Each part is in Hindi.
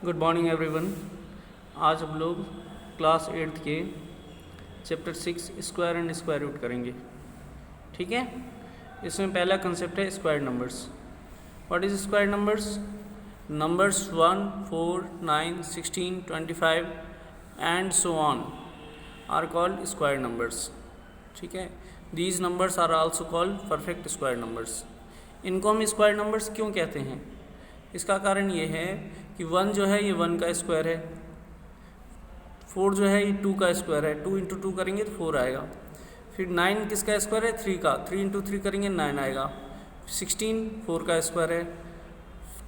Good morning everyone. आज हम लोग क्लास 8th के chapter 6 square and square root करेंगे। ठीक है, इसमें पहला कंसेप्ट है square numbers. What is square numbers? Numbers 1, 4, 9, 16, 25 and so on are called square numbers. ठीक है, these numbers are also called perfect square numbers. इनको हम स्क्वायर नंबर्स क्यों कहते हैं? इसका कारण ये है कि 1 जो है ये 1 का स्क्वायर है, 4 जो है ये 2 का स्क्वायर है, 2 इंटू 2 करेंगे तो 4 आएगा। फिर 9 किसका स्क्वायर है? 3 का, 3 इंटू 3 करेंगे 9 आएगा। 16 4 का स्क्वायर है,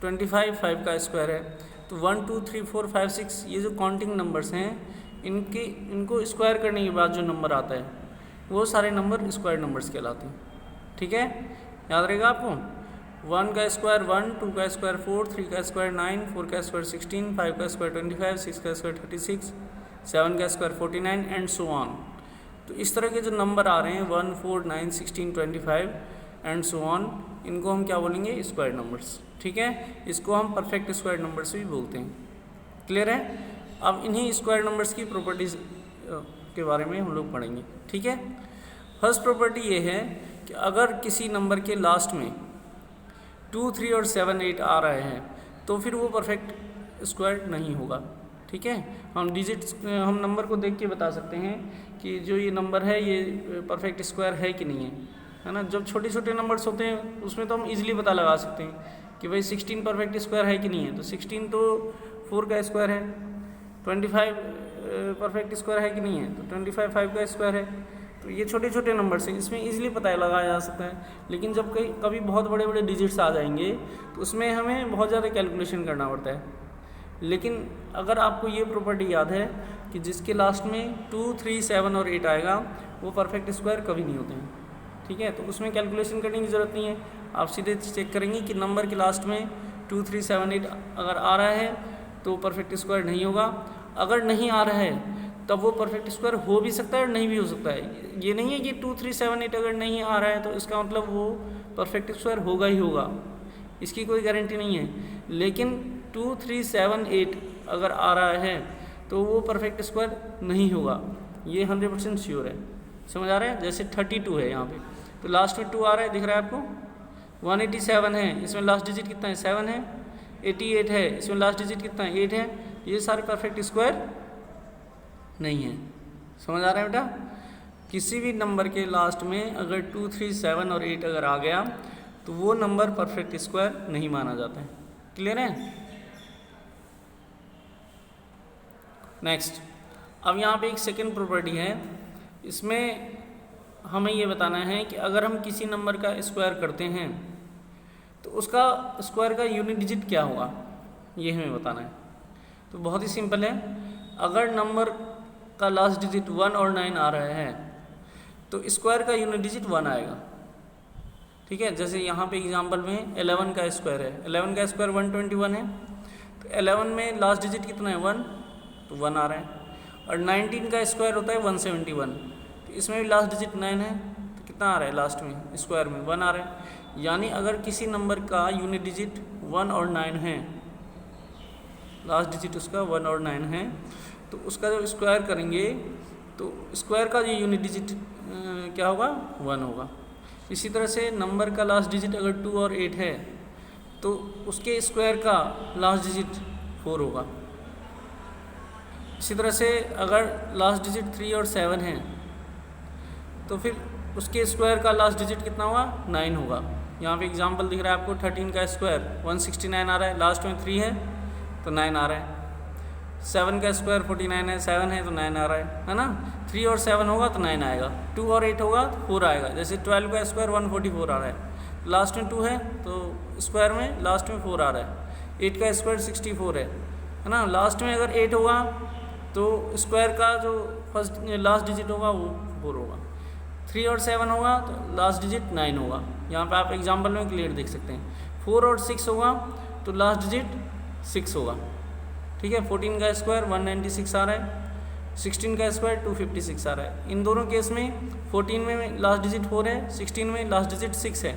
25 5 का स्क्वायर है। तो 1 2 3 4 5 6 ये जो काउंटिंग नंबर्स हैं इनको स्क्वायर करने के बाद जो नंबर आता है वो सारे नंबर स्क्वायर नंबर्स कहलाते हैं। ठीक है, याद रहेगा आपको। 1 का स्क्वायर 1, 2 का स्क्वायर 4, 3 का स्क्वायर 9, 4 का स्क्वायर 16, 5 का स्क्वायर 25, 6 का स्क्वायर 36, 7 का स्क्वायर 49 एंड सो ऑन। तो इस तरह के जो नंबर आ रहे हैं 1, 4, 9, 16, 25 एंड सो ऑन, इनको हम क्या बोलेंगे? Square numbers. ठीक है, इसको हम परफेक्ट स्क्वायर नंबर्स भी बोलते हैं। क्लियर है? अब इन्हीं स्क्वायर नंबर्स की प्रॉपर्टीज के बारे में हम लोग पढ़ेंगे। ठीक है, फर्स्ट प्रॉपर्टी ये है कि अगर किसी नंबर के लास्ट में 2, 3 और 7, 8 आ रहे हैं तो फिर वो परफेक्ट स्क्वायर नहीं होगा। ठीक है, हम नंबर को देख के बता सकते हैं कि जो ये नंबर है ये परफेक्ट स्क्वायर है कि नहीं है ना। जब छोटे छोटे नंबर्स होते हैं उसमें तो हम इजीली पता लगा सकते हैं कि भाई 16 परफेक्ट स्क्वायर है कि नहीं है। तो 16 तो 4 का स्क्वायर है, 25 परफेक्ट स्क्वायर है कि नहीं है, तो 25 5 का स्क्वायर है। तो ये छोटे छोटे नंबर्स हैं, इसमें इजीली पता लगाया जा सकता है। लेकिन जब कभी बहुत बड़े बड़े डिजिट्स आ जाएंगे तो उसमें हमें बहुत ज़्यादा कैलकुलेशन करना पड़ता है। लेकिन अगर आपको ये प्रॉपर्टी याद है कि जिसके लास्ट में 2, 3, 7 और 8 आएगा वो परफेक्ट स्क्वायर कभी नहीं होते हैं। ठीक है, तो उसमें कैलकुलेशन करने की ज़रूरत नहीं है। आप सीधे चेक करेंगे कि नंबर के लास्ट में 2, 3, 7, 8 अगर आ रहा है तो परफेक्ट स्क्वायर नहीं होगा। अगर नहीं आ रहा है तब वो परफेक्ट स्क्वायर हो भी सकता है और नहीं भी हो सकता है। ये नहीं है कि 2, 3, 7, 8 अगर नहीं आ रहा है तो इसका मतलब वो परफेक्ट स्क्वायर होगा ही होगा, इसकी कोई गारंटी नहीं है। लेकिन 2, 3, 7, 8 अगर आ रहा है तो वो परफेक्ट स्क्वायर नहीं होगा, ये 100% श्योर है। समझ आ रहा है? जैसे 32 है यहाँ पे, तो लास्ट में 2 आ रहा है, दिख रहा है आपको। 187 है, इसमें लास्ट डिजिट कितना है? 7 है। 88 है, इसमें लास्ट डिजिट कितना है? 8 है। ये सारे परफेक्ट स्क्वायर नहीं है। समझ आ रहा है बेटा? किसी भी नंबर के लास्ट में अगर 2, 3, 7 और 8 अगर आ गया तो वो नंबर परफेक्ट स्क्वायर नहीं माना जाता है। क्लियर है? नेक्स्ट, अब यहाँ पे एक सेकेंड प्रॉपर्टी है। इसमें हमें ये बताना है कि अगर हम किसी नंबर का स्क्वायर करते हैं तो उसका स्क्वायर का यूनिट डिजिट क्या होगा, ये हमें बताना है। तो बहुत ही सिंपल है, अगर नंबर का लास्ट डिजिट 1 और 9 आ रहा है तो स्क्वायर का यूनिट डिजिट 1 आएगा। ठीक है, जैसे यहाँ पे एग्जांपल में 11 का स्क्वायर है, 11 का स्क्वायर 121 है, तो 11 में लास्ट डिजिट कितना है? 1, तो 1 आ रहा है। और 19 का स्क्वायर होता है 171, तो इसमें भी लास्ट डिजिट 9 है, तो कितना आ रहा है लास्ट में? स्क्वायर में 1 आ रहा है। यानी अगर किसी नंबर का यूनिट डिजिट 1 और 9 है, लास्ट डिजिट उसका 1 और 9 है, तो उसका जब स्क्वायर करेंगे तो स्क्वायर का जो यूनिट डिजिट क्या होगा? 1 होगा। इसी तरह से नंबर का लास्ट डिजिट अगर 2 और 8 है तो उसके स्क्वायर का लास्ट डिजिट 4 होगा। इसी तरह से अगर लास्ट डिजिट 3 और 7 है तो फिर उसके स्क्वायर का लास्ट डिजिट कितना होगा? 9 होगा। यहाँ पे एग्जांपल दिख रहा है आपको, 13 का स्क्वायर 169 आ रहा है, लास्ट में 3 है तो 9 आ रहा है। 7 का स्क्वायर 49 है, 7 है तो 9 आ रहा है ना। 3 और 7 होगा तो 9 आएगा, 2 और 8 होगा तो 4 आएगा। जैसे 12 का स्क्वायर 144 आ रहा है, लास्ट में 2 है तो स्क्वायर में लास्ट में 4 आ रहा है। 8 का स्क्वायर 64 है ना। लास्ट में अगर 8 होगा तो स्क्वायर का जो फर्स्ट लास्ट डिजिट होगा वो 4 होगा। 3 और 7 होगा तो लास्ट डिजिट 9 होगा। यहाँ पे आप एग्जाम्पल में क्लियर देख सकते हैं। 4 और 6 होगा तो लास्ट डिजिट 6 होगा। ठीक है, 14 का स्क्वायर 196 आ रहा है, 16 का स्क्वायर 256 आ रहा है। इन दोनों केस में 14 में लास्ट डिजिट 4 है, 16 में लास्ट डिजिट 6 है।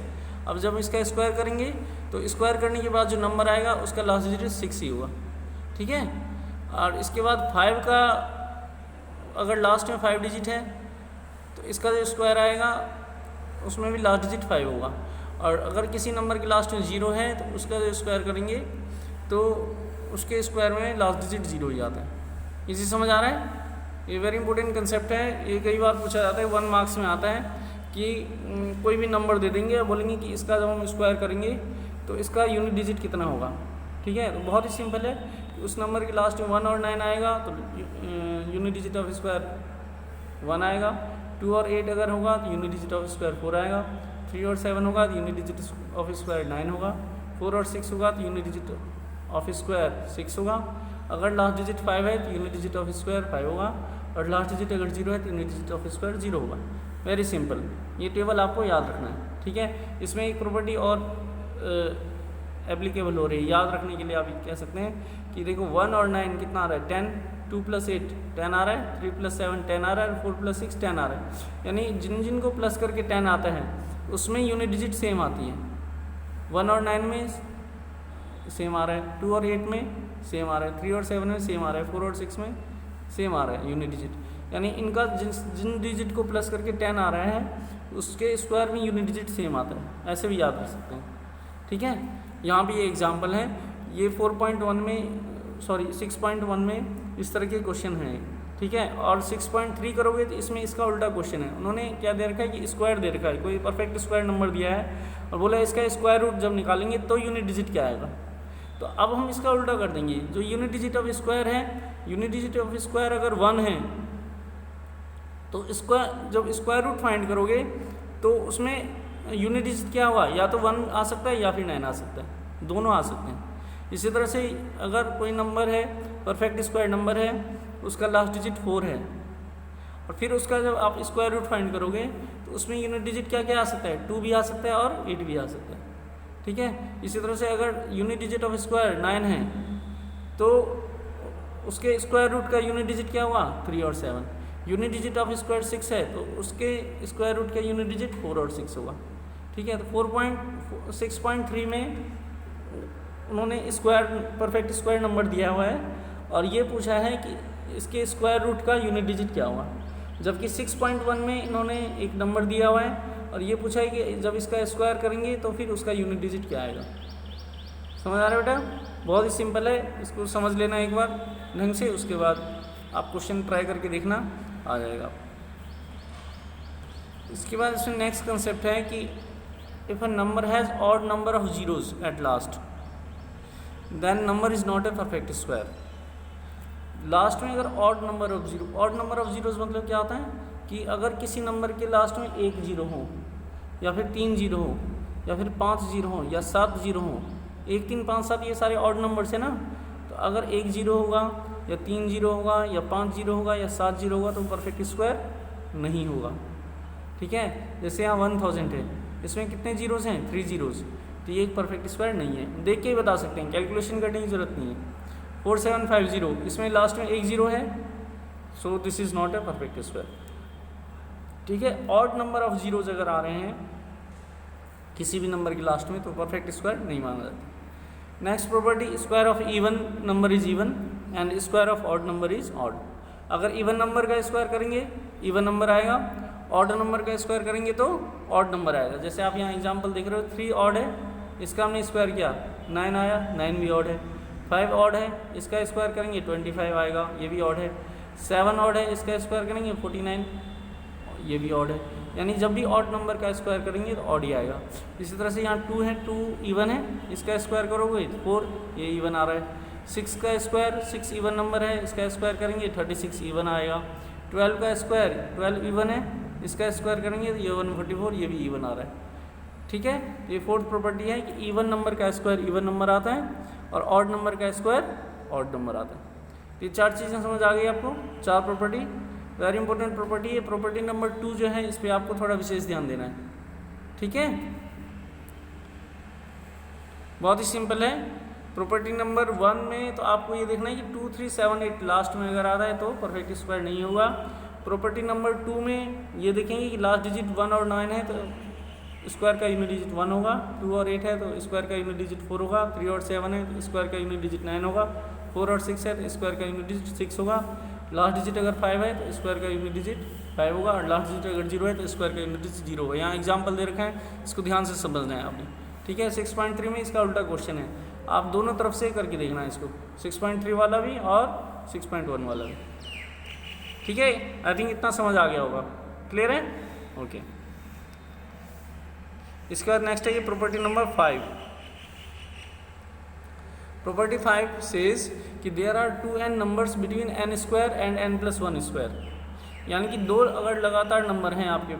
अब जब इसका स्क्वायर करेंगे तो स्क्वायर करने के बाद जो नंबर आएगा उसका लास्ट डिजिट 6 ही होगा। ठीक है। और इसके बाद 5 का अगर लास्ट में 5 डिजिट है तो इसका जो स्क्वायर आएगा उसमें भी लास्ट डिजिट 5 होगा। और अगर किसी नंबर के लास्ट में 0 है तो उसका जो स्क्वायर करेंगे तो उसके स्क्वायर में लास्ट डिजिट 0 ही आता है। इसी समझ आ रहा है? ये वेरी इंपॉर्टेंट कंसेप्ट है, ये कई बार पूछा जाता है, 1 मार्क्स में आता है कि कोई भी नंबर दे देंगे और बोलेंगे कि इसका जब हम स्क्वायर करेंगे तो इसका यूनिट डिजिट कितना होगा। ठीक है, तो बहुत ही सिंपल है, उस नंबर के लास्ट में 1 और 9 आएगा तो यूनिट डिजिट ऑफ स्क्वायर 1 आएगा। 2 और 8 अगर होगा तो यूनिट डिजिट ऑफ स्क्वायर 4 आएगा। 3 और 7 होगा तो यूनिट डिजिट ऑफ स्क्वायर 9 होगा। 4 और 6 होगा तो यूनिट डिजिट ऑफ स्क्वायर 6 होगा। अगर लास्ट डिजिट 5 है तो यूनिट डिजिट ऑफ स्क्वायर 5 होगा, और लास्ट डिजिट अगर 0 है तो यूनिट डिजिट ऑफ स्क्वायर 0 होगा। वेरी सिंपल, ये टेबल आपको याद रखना है। ठीक है, इसमें एक प्रॉपर्टी और एप्लीकेबल हो रही है, याद रखने के लिए आप कह सकते हैं कि देखो 1 और 9 कितना आ रहा है 10, 2 + 8 10 आ रहा है, 3 + 7 10 आ रहा है, 4 + 6 10 आ रहा है। यानी जिन जिन को प्लस करके 10 आता है उसमें यूनिट डिजिट सेम आती है। 1 और 9 में सेम आ रहा है, 2 और 8 में सेम आ रहा है, 3 और 7 में सेम आ रहा है, 4 और 6 में सेम आ रहा है यूनिट डिजिट। यानी इनका जिन डिजिट को प्लस करके 10 आ रहा है उसके स्क्वायर में यूनिट डिजिट सेम आता है। ऐसे भी याद रख सकते हैं। ठीक है, यहाँ भी ये एग्जाम्पल है, ये 4.1 में 6.1 में इस तरह के क्वेश्चन हैं। ठीक है, और 6.3 करोगे तो इसमें इसका उल्टा क्वेश्चन है। उन्होंने क्या दे रखा है कि स्क्वायर दे रखा है, कोई परफेक्ट स्क्वायर नंबर दिया है और बोला इसका स्क्वायर रूट जब निकालेंगे तो यूनिट डिजिट क्या आएगा। तो अब हम इसका उल्टा कर देंगे, जो यूनिट डिजिट ऑफ स्क्वायर है, यूनिट डिजिट ऑफ स्क्वायर अगर 1 है तो स्क्वायर जब स्क्वायर रूट फाइंड करोगे तो उसमें यूनिट डिजिट क्या होगा, या तो 1 आ सकता है या फिर 9 आ सकता है, दोनों आ सकते हैं। इसी तरह से अगर कोई नंबर है परफेक्ट स्क्वायर नंबर है, उसका लास्ट डिजिट 4 है और फिर उसका जब आप स्क्वायर रूट फाइंड करोगे तो उसमें यूनिट डिजिट क्या क्या आ सकता है, 2 भी आ सकता है और 8 भी आ सकता है। ठीक है, इसी तरह से अगर यूनिट डिजिट ऑफ स्क्वायर 9 है तो उसके स्क्वायर रूट का यूनिट डिजिट क्या हुआ, 3 और 7। यूनिट डिजिट ऑफ स्क्वायर 6 है तो उसके स्क्वायर रूट का यूनिट डिजिट 4 और 6 होगा। ठीक है, तो 6.3 में उन्होंने स्क्वायर परफेक्ट स्क्वायर नंबर दिया हुआ है और ये पूछा है कि इसके स्क्वायर रूट का यूनिट डिजिट क्या हुआ। जबकि 6.1 में इन्होंने एक नंबर दिया हुआ है और ये पूछा है कि जब इसका स्क्वायर करेंगे तो फिर उसका यूनिट डिजिट क्या आएगा। समझ आ रहा है बेटा? बहुत ही सिंपल है, इसको समझ लेना एक बार ढंग से, उसके बाद आप क्वेश्चन ट्राई करके देखना, आ जाएगा। इसके बाद इसमें नेक्स्ट कंसेप्ट है कि if a number has odd number of zeros at last then number is not a perfect square. Last में अगर ऑड नंबर ऑफ जीरोज मतलब क्या होता है कि अगर किसी नंबर के लास्ट में 1 0 हो या फिर 3 0 हो या फिर 5 0 हो या 7 0 हो, 1 3 5 7 ये सारे ऑड नंबर्स है ना, तो अगर 1 0 होगा या 3 0 होगा या 5 0 होगा या 7 0 होगा तो परफेक्ट स्क्वायर नहीं होगा। ठीक है, जैसे यहाँ 1000 है, इसमें कितने जीरोज़ हैं, 3 जीरोज़, तो ये एक परफेक्ट स्क्वायर नहीं है। देख के ही बता सकते हैं, कैलकुलेशन करने की ज़रूरत नहीं है। 4750 इसमें लास्ट में 1 0 है, so this is not a perfect square. ठीक है, ऑड नंबर ऑफ जीरोज अगर आ रहे हैं किसी भी नंबर के लास्ट में तो परफेक्ट स्क्वायर नहीं माना जाता। Next property, square of even number is even and square of odd number is odd. अगर इवन नंबर का स्क्वायर करेंगे इवन नंबर आएगा, ऑड नंबर का स्क्वायर करेंगे तो ऑड नंबर आएगा। जैसे आप यहाँ एग्जांपल देख रहे हो, 3 ऑड है, इसका हमने स्क्वायर किया 9 आया, 9 भी ऑड है। 5 ऑड है, इसका स्क्वायर करेंगे 25 आएगा, ये भी ऑड है। 7 ऑड है, इसका स्क्वायर करेंगे 49, ये भी ऑड है। यानी जब भी ऑड नंबर का स्क्वायर करेंगे तो ऑड ही आएगा। इसी तरह से यहाँ 2 है, 2 इवन है, इसका स्क्वायर करोगे तो 4, ये इवन आ रहा है। 6 का स्क्वायर, 6 इवन नंबर है, इसका स्क्वायर करेंगे 36 इवन आएगा। 12 का स्क्वायर 12 इवन है, इसका स्क्वायर करेंगे तो ये 144, ये भी इवन आ रहा है। ठीक है, ये फोर्थ प्रॉपर्टी है कि इवन नंबर का स्क्वायर इवन नंबर आता है और ऑड नंबर का स्क्वायर ऑड नंबर आता है। ये 4 चीज़ें समझ आ गई आपको, 4 प्रॉपर्टी, वेरी इंपॉर्टेंट प्रॉपर्टी है। प्रॉपर्टी नंबर 2 जो है इस पर आपको थोड़ा विशेष ध्यान देना है। ठीक है, बहुत ही सिंपल है। प्रॉपर्टी नंबर 1 में तो आपको ये देखना है कि 2 3 7 8 लास्ट में अगर आता है तो परफेक्ट स्क्वायर नहीं होगा। प्रॉपर्टी नंबर 2 में ये देखेंगे कि लास्ट डिजिट 1 और 9 है तो स्क्वायर का यूनिट डिजिट 1 होगा। 2 और 8 है तो स्क्वायर का यूनिट डिजिट 4 होगा। 3 और 7 है तो स्क्वायर का यूनिट डिजिट 9 होगा। 4 और 6 है तो स्क्वायर का यूनिट डिजिट 6 होगा। लास्ट डिजिट अगर 5 है तो स्क्वायर का यूनिट डिजिट 5 होगा, और लास्ट डिजिट अगर 0 है तो स्क्वायर का यूनिट डिजिट 0 होगा। यहाँ एग्जाम्पल दे रखा है, इसको ध्यान से समझना है आपने, ठीक है। 6.3 में इसका उल्टा क्वेश्चन है, आप दोनों तरफ से करके देखना है इसको, 6.3 वाला भी और 6.1 वाला भी, ठीक है। आई थिंक इतना समझ आ गया होगा, क्लियर है, ओके। इसके बाद नेक्स्ट है ये प्रॉपर्टी नंबर 5। प्रॉपर्टी 5 सेज कि there are 2n numbers between n square and n plus 1 square, यानी कि 2 अगर लगातार नंबर हैं आपके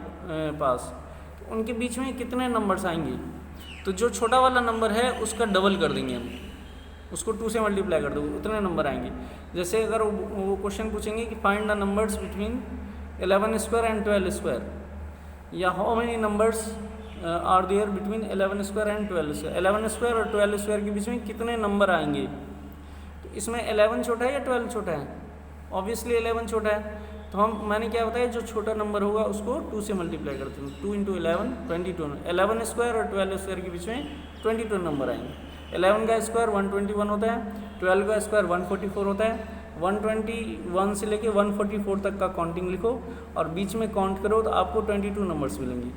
पास तो उनके बीच में कितने नंबर्स आएंगे। तो जो छोटा वाला नंबर है उसका डबल कर देंगे हम, उसको 2 से मल्टीप्लाई कर दो, उतने नंबर आएंगे। जैसे अगर वो क्वेश्चन पूछेंगे कि find the numbers between 11 square and 12 square, या how many numbers are there between 11 square and 12 square, 11 square और 12 स्क्वायर के बीच में कितने नंबर आएंगे। तो इसमें 11 छोटा है या 12 छोटा है, ऑब्वियसली 11 छोटा है। तो मैंने क्या बताया, जो छोटा नंबर होगा उसको 2 से मल्टीप्लाई करते हैं, 2 × 11 22, 11 स्क्वायर और 12 स्क्वायर के बीच में 22 नंबर आएंगे। 11 का स्क्वायर 121 होता है, 12 का स्क्वायर 144 होता है। 121 से लेके 144 तक का काउंटिंग लिखो और बीच में काउंट करो तो आपको 22 नंबर्स मिलेंगे।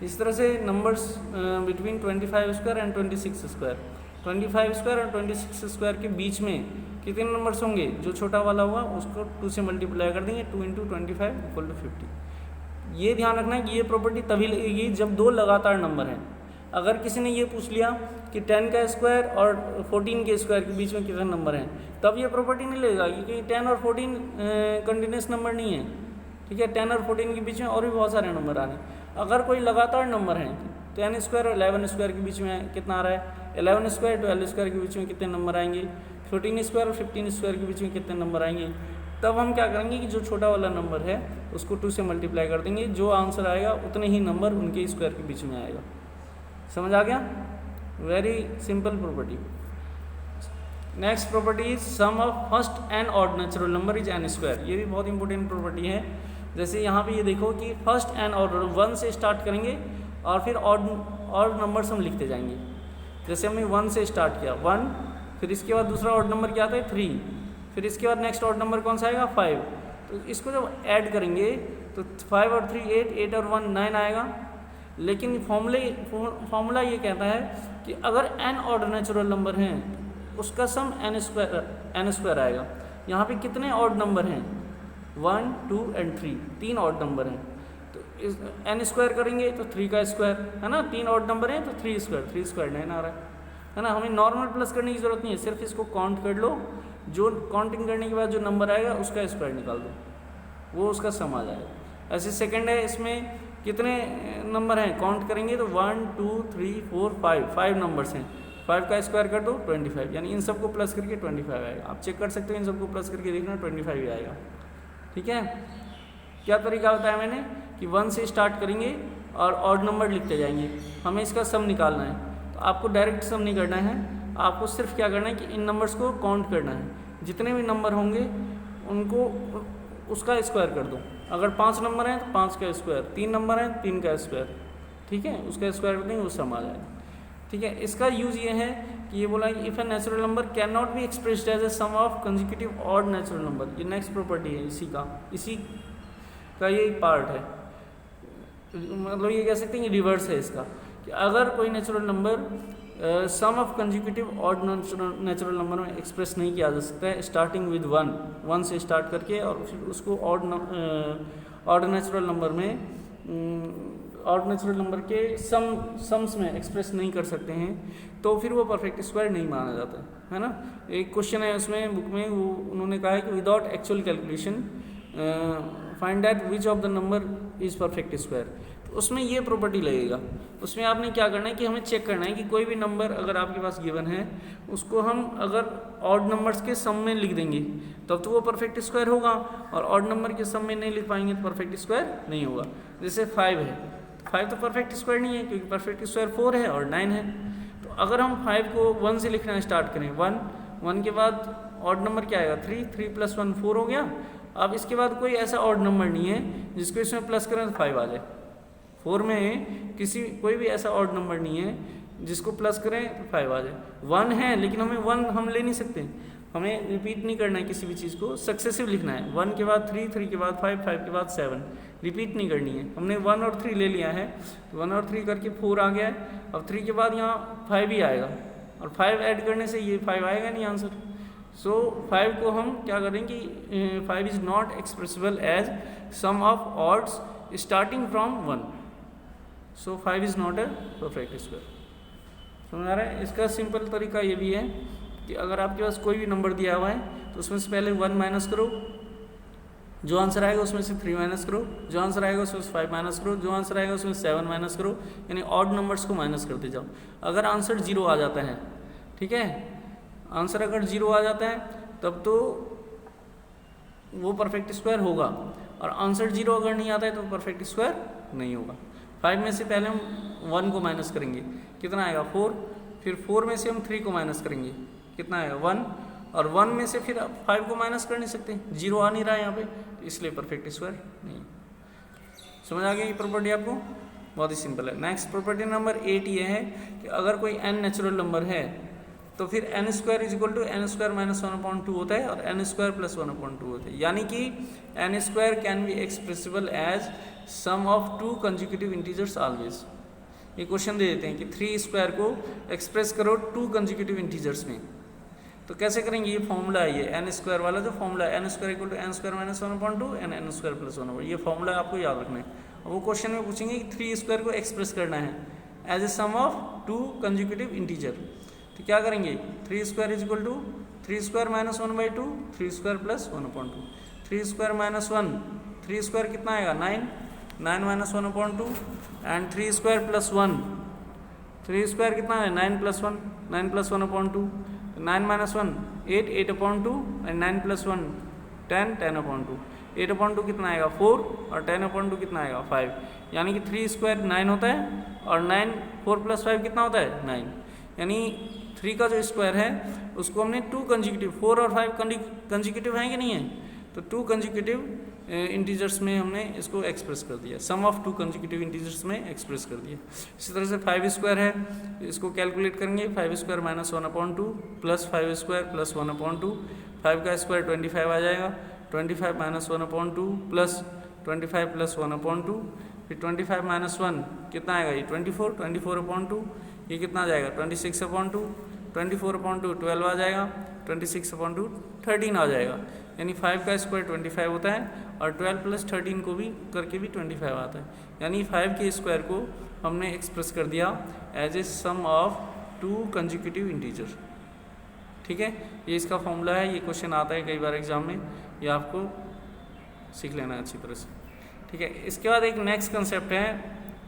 इस तरह से numbers between 25 square and 26 square, 25 square और 26 स्क्वायर के बीच में कितने नंबर्स होंगे, जो छोटा वाला होगा उसको 2 से मल्टीप्लाई कर देंगे, 2 × 25 = 50। ये ध्यान रखना है कि ये प्रॉपर्टी तभी लगेगी जब 2 लगातार नंबर हैं। अगर किसी ने ये पूछ लिया कि 10 का स्क्वायर और 14 के स्क्वायर के बीच में कितने नंबर हैं, तब ये प्रॉपर्टी नहीं लगेगा, क्योंकि 10 और 14 कंटिन्यूस नंबर नहीं है, ठीक है। 10 और 14 के बीच में और भी बहुत सारे नंबर आ रहे हैं। अगर कोई लगातार नंबर है, 10 स्क्वायर और 11 स्क्वायर के बीच में कितना आ रहा है, 11 स्क्वायर 12 स्क्वायर के बीच में कितने नंबर आएंगे, 14 स्क्वायर और 15 स्क्वायर के बीच में कितने नंबर आएंगे, तब हम क्या करेंगे कि जो छोटा वाला नंबर है उसको 2 से मल्टीप्लाई कर देंगे, जो आंसर आएगा उतने ही नंबर उनके स्क्वायर के बीच में आएगा। समझ आ गया, very simple property. Next property is sum of first and odd natural number is n square. ये भी बहुत इंपॉर्टेंट प्रॉपर्टी है। जैसे यहाँ पे ये देखो कि फर्स्ट एंड ऑड 1 से स्टार्ट करेंगे और फिर ऑड नंबर्स हम लिखते जाएंगे। जैसे हमने 1 से स्टार्ट किया 1, फिर इसके बाद दूसरा ऑड नंबर क्या आता है 3, फिर इसके बाद नेक्स्ट ऑड नंबर कौन सा आएगा 5। तो इसको जब ऐड करेंगे तो 5 और 3 8, 8 और 1 9 आएगा। लेकिन फॉर्मूला ये कहता है कि अगर n ऑड नेचुरल नंबर हैं उसका सम n स्क्वायर आएगा। यहाँ पे कितने ऑड नंबर हैं 1 2 और 3, 3 ऑड नंबर हैं। तो इस n स्क्वायर करेंगे तो 3 का स्क्वायर है ना, 3 ऑड नंबर हैं तो 3 स्क्वायर 9 आ रहा है ना। हमें नॉर्मल प्लस करने की ज़रूरत नहीं है, सिर्फ इसको काउंट कर लो, जो काउंटिंग करने के बाद जो नंबर आएगा उसका स्क्वायर निकाल दो, वो उसका सम आ जाएगा। ऐसे सेकंड है, इसमें कितने नंबर हैं काउंट करेंगे तो 1 2 3 4 5 नंबर्स हैं, 5 का स्क्वायर कर दो 25, यानी इन सबको प्लस करके 25 आएगा। आप चेक कर सकते हो, इन सबको प्लस करके देखना 25 ही आएगा, ठीक है। क्या तरीका बताया मैंने कि 1 से स्टार्ट करेंगे और ऑड नंबर लिखते जाएंगे, हमें इसका सम निकालना है। तो आपको डायरेक्ट सम नहीं करना है, आपको सिर्फ क्या करना है कि इन नंबर्स को काउंट करना है, जितने भी नंबर होंगे उनको उसका स्क्वायर कर दो। अगर 5 नंबर हैं तो 5 का स्क्वायर, 3 नंबर हैं 3 का स्क्वायर, ठीक है, उसका स्क्वायर कर देंगे, वो सम आ जाएगा, ठीक है। इसका यूज़ ये है कि ये बोला कि if a natural number can not be expressed as a sum of consecutive odd natural number. ये नेक्स्ट प्रॉपर्टी है इसी का ये एक पार्ट है, मतलब ये कह सकते हैं कि रिवर्स है इसका, कि अगर कोई natural number sum of consecutive odd natural number में एक्सप्रेस नहीं किया जा सकता है स्टार्टिंग विद 1 से स्टार्ट करके, और फिर उसको ऑड नेचुरल नंबर में ऑड नेचुरल नंबर के सम्स में एक्सप्रेस नहीं कर सकते हैं, तो फिर वो परफेक्ट स्क्वायर नहीं माना जाता है ना। एक क्वेश्चन है उसमें बुक में, वो उन्होंने कहा है कि without actual calculation find that which of the number is perfect square. तो उसमें ये प्रॉपर्टी लगेगा। उसमें आपने क्या करना है कि हमें चेक करना है कि कोई भी नंबर अगर आपके पास गिवन है उसको हम अगर ऑड नंबर्स के सम में लिख देंगे तब तो वो परफेक्ट स्क्वायर होगा, और ऑड नंबर के सम में नहीं लिख पाएंगे तो परफेक्ट स्क्वायर नहीं होगा। जैसे 5 है, 5 तो परफेक्ट स्क्वायर नहीं है क्योंकि परफेक्ट स्क्वायर 4 है और 9 है। तो अगर हम 5 को 1 से लिखना स्टार्ट करें, 1 के बाद ऑड नंबर क्या आएगा 3 + 1 4 हो गया। अब इसके बाद कोई ऐसा ऑड नंबर नहीं है जिसको इसमें प्लस करें तो 5 आ जाए। 4 में कोई भी ऐसा ऑड नंबर नहीं है जिसको प्लस करें तो 5 आ जाए। 1 है लेकिन हमें 1 हम ले नहीं सकते, हमें रिपीट नहीं करना है किसी भी चीज़ को, सक्सेसिव लिखना है। 1 के बाद 3, 3 के बाद 5, 5 के बाद 7, रिपीट नहीं करनी है। हमने 1 और 3 ले लिया है, तो 1 और 3 करके 4 आ गया है। अब 3 के बाद यहाँ 5 ही आएगा, और 5 ऐड करने से ये 5 आएगा नहीं आंसर। सो 5 को हम क्या करेंगे, 5 is not expressible as sum of odds starting from 1। So 5 is not a perfect square. समझ आ रहा है? इसका सिंपल तरीका ये भी है कि अगर आपके पास कोई भी नंबर दिया हुआ है तो उसमें से पहले 1 माइनस करो, जो आंसर आएगा उसमें से 3 माइनस करो, जो आंसर आएगा उसमें से 5 माइनस करो, जो आंसर आएगा उसमें 7 माइनस करो, यानी ऑड नंबर्स को माइनस करते जाओ। अगर आंसर 0 आ जाता है, ठीक है, आंसर अगर 0 आ जाता है तब तो वो परफेक्ट स्क्वायर होगा, और आंसर 0 अगर नहीं आता है तो परफेक्ट स्क्वायर नहीं होगा। 5 में से पहले हम 1 को माइनस करेंगे, कितना आएगा 4, फिर 4 में से हम 3 को माइनस करेंगे, कितना आएगा 1, और 1 में से फिर 5 को माइनस कर नहीं सकते, 0 आ नहीं रहा है यहाँ पे, तो इसलिए परफेक्ट स्क्वायर नहीं। समझ आ गया ये प्रॉपर्टी आपको? बहुत ही सिंपल है। नेक्स्ट प्रॉपर्टी नंबर 8 ये है कि अगर कोई n नेचुरल नंबर है तो फिर n square is equal to n square minus 1/2 होता है, और n स्क्वायर प्लस 1/2 होता है। यानी कि n square can be expressible as sum of 2 consecutive integers always. ये क्वेश्चन दे देते हैं कि 3 स्क्वायर को एक्सप्रेस करो 2 कंसेक्यूटिव इंटीजर्स में, तो कैसे करेंगे? ये फॉर्मूला है, ये n स्क्वायर वाला जो फॉर्मूला है, n square equal to n square minus 1/2 and n square plus 1/2, ये फॉर्मूला आपको याद रखना है। और वो क्वेश्चन में पूछेंगे कि 3 स्क्वायर को एक्सप्रेस करना है as a sum of 2 consecutive integer, तो क्या करेंगे? 3 square is equal to 3 square minus 1/2, 3 square plus 1/2, 3 square minus 1, 3 square कितना आएगा 9, 9 minus 1/2, and 3 square plus 1, 3 square कितना है 9 plus 1, 9 plus 1/2, 9 minus 1 8, 8/2, and 9 plus 1 10, 10/2, 8/2 कितना आएगा 4, और 10/2 कितना आएगा 5, यानी कि 3 स्क्वायर 9 होता है, और 9 4 प्लस 5 कितना होता है 9, यानी 3 का जो स्क्वायर है उसको हमने 2 कंसेक्यूटिव, 4 और 5 कंसेक्यूटिव हैं कि नहीं है, तो 2 कंसेक्यूटिव इंटीजर्स में हमने इसको एक्सप्रेस कर दिया, सम ऑफ 2 कंसेक्यूटिव इंटीजर्स में एक्सप्रेस कर दिया। इसी तरह से 5 स्क्वायर है, इसको कैलकुलेट करेंगे, 5 square minus 1/2 plus 5 square plus 1/2, 5 का स्क्वायर 25 आ जाएगा, 25 माइनस 1/2 प्लस 25 प्लस 1/2, फिर 25 माइनस 1 कितना आएगा, ये 24, 24/2, ये कितना आ जाएगा 26/2, 24/2 12 आ जाएगा, 26/2 13 आ जाएगा, यानी 5 का स्क्वायर 25 होता है, और 12 प्लस 13 को भी करके भी 25 आता है, यानी 5 के स्क्वायर को हमने एक्सप्रेस कर दिया as a sum of 2 consecutive integer. ठीक है, ये इसका फॉर्मूला है, ये क्वेश्चन आता है कई बार एग्जाम में, ये आपको सीख लेना है अच्छी तरह से। ठीक है, इसके बाद एक नेक्स्ट कंसेप्ट है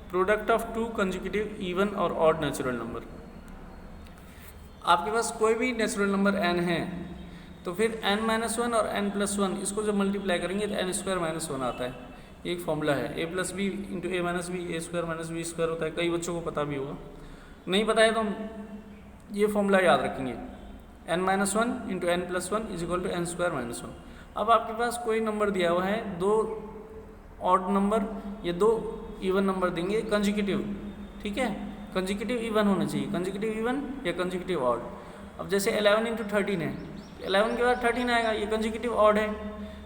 प्रोडक्ट ऑफ 2 कंसेक्यूटिव इवन और ऑड नेचुरल नंबर। आपके पास कोई भी नेचुरल नंबर n है तो फिर n-1 और n+1 इसको जब मल्टीप्लाई करेंगे तो n स्क्वायर माइनस 1 आता है। ये एक फॉर्मूला है, a plus b into a minus b, a square minus b square होता है। कई बच्चों को पता भी होगा, नहीं पता है तो हम ये फॉर्मूला याद रखेंगे, n-1 into n+1 is equal to n square minus 1। अब आपके पास कोई नंबर दिया हुआ है, 2 ऑड नंबर या 2 इवन नंबर देंगे कंसेक्यूटिव, ठीक है, कंसेक्यूटिव इवन होना चाहिए, कंसेक्यूटिव इवन या कंसेक्यूटिव ऑड। अब जैसे 11 इंटू 13 है, 11 के बाद 13 आएगा, ये कंसेक्यूटिव ऑड है,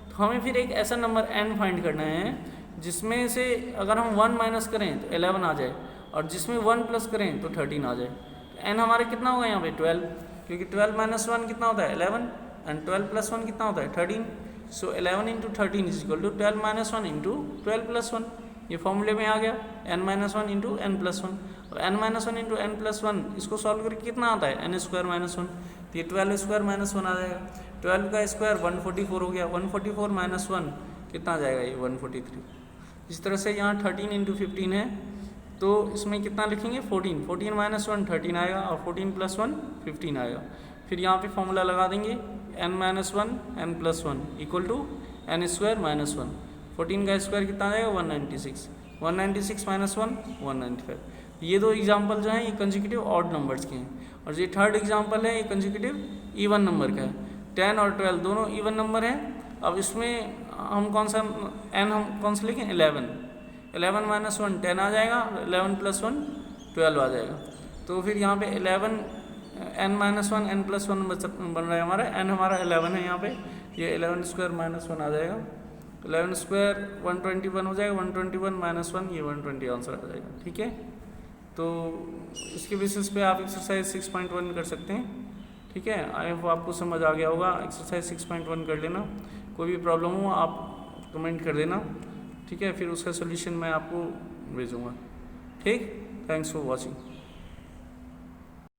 तो हमें फिर एक ऐसा नंबर n फाइंड करना है जिसमें से अगर हम 1 माइनस करें तो 11 आ जाए, और जिसमें 1 प्लस करें तो 13 आ जाए। तो n हमारे कितना होगा यहाँ पे 12, क्योंकि 12 माइनस 1 कितना होता है 11, एंड 12 प्लस 1 कितना होता है 13। So 11 into 13 is equal to 12 minus 1 into 12 plus 1, ये फॉर्मूले में आ गया n-1 इंटू n+1। और n-1 इंटू n+1 इसको सॉल्व करके कितना आता है n स्क्वायर माइनस 1, तो ये 12 स्क्वायर माइनस 1 आ जाएगा। 12 का स्क्वायर 144 हो गया, 144 माइनस 1 कितना आ जाएगा ये 143। इस तरह से यहाँ 13 इंटू 15 है, तो इसमें कितना लिखेंगे 14, 14 माइनस 1 13 आएगा, और 14 प्लस 1 15 आएगा। फिर यहाँ पे फॉर्मूला लगा देंगे n-1 n+1 equal to n square minus 1। 14 का स्क्वायर कितना आ जाएगा 196, 196 माइनस 1 195। ये 2 एग्जाम्पल जो हैं ये कंसेक्यूटिव ऑड नंबर्स के हैं, और ये थर्ड एग्जाम्पल है ये कंसेक्यूटिव इवन नंबर का है। 10 और 12 दोनों इवन नंबर हैं। अब इसमें हम कौन सा n हम कौन सा लिखें 11, 11 माइनस 1 10 आ जाएगा, 11 प्लस 1 12 आ जाएगा। तो फिर यहाँ पे 11 n-1 n+1 बन रहा है हमारा, n हमारा 11 है यहाँ पे, ये 11 स्क्वायर -1 आ जाएगा, 11 स्क्वायर 121 हो जाएगा, 121 -1 ये 120 आंसर आ जाएगा। ठीक है, तो इसके बेसिस पे आप एक्सरसाइज 6.1 कर सकते हैं। ठीक है, आई होप आपको समझ आ गया होगा। एक्सरसाइज 6.1 कर लेना, कोई भी प्रॉब्लम हो आप कमेंट कर देना। ठीक है, फिर उसका सोल्यूशन मैं आपको भेजूँगा। ठीक, थैंक्स फॉर वॉचिंग।